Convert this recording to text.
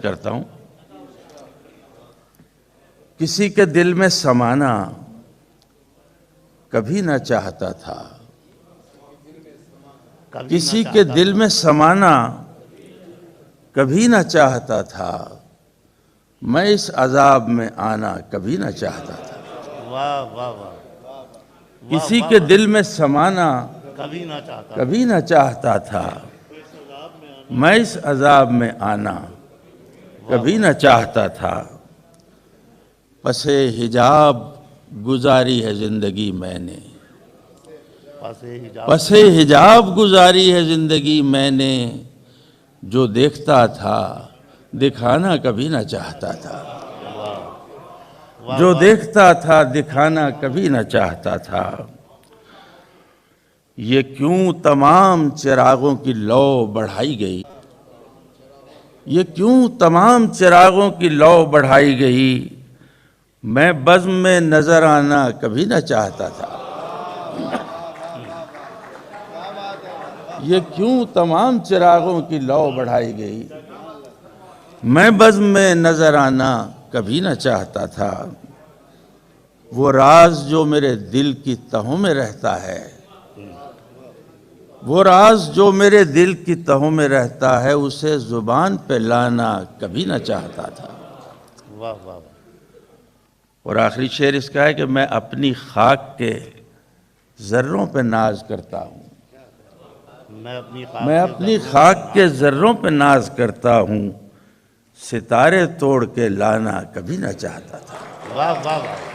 کرتا ہوں، کسی کے دل میں سمانا کبھی نہ چاہتا تھا، کسی کے دل میں سمانا کبھی نہ چاہتا تھا، میں اس عذاب میں آنا کبھی نہ چاہتا تھا۔ واہ واہ واہ، کسی کے دل میں سمانا کبھی نہ چاہتا، کبھی نہ چاہتا تھا، میں اس عذاب میں آنا کبھی نہ چاہتا تھا۔ پس حجاب گزاری ہے زندگی میں نے، پس حجاب گزاری ہے زندگی میں نے، جو دیکھتا تھا دکھانا کبھی نہ چاہتا تھا، جو دیکھتا تھا دکھانا کبھی نہ چاہتا تھا۔ یہ کیوں تمام چراغوں کی لو بڑھائی گئی، یہ کیوں تمام چراغوں کی لو بڑھائی گئی، میں بزم میں نظر آنا کبھی نہ چاہتا تھا۔ یہ کیوں تمام چراغوں کی لو بڑھائی گئی، میں بزم میں نظر آنا کبھی نہ چاہتا تھا۔ وہ راز جو میرے دل کی تہوں میں رہتا ہے، وہ راز جو میرے دل کی تہوں میں رہتا ہے، اسے زبان پہ لانا کبھی نہ چاہتا تھا۔ واہ واہ، اور آخری شعر اس کا ہے کہ میں اپنی خاک کے ذروں پہ ناز کرتا ہوں، میں اپنی خاک کے ذروں پہ ناز کرتا ہوں، ستارے توڑ کے لانا کبھی نہ چاہتا تھا۔ واہ واہ واہ۔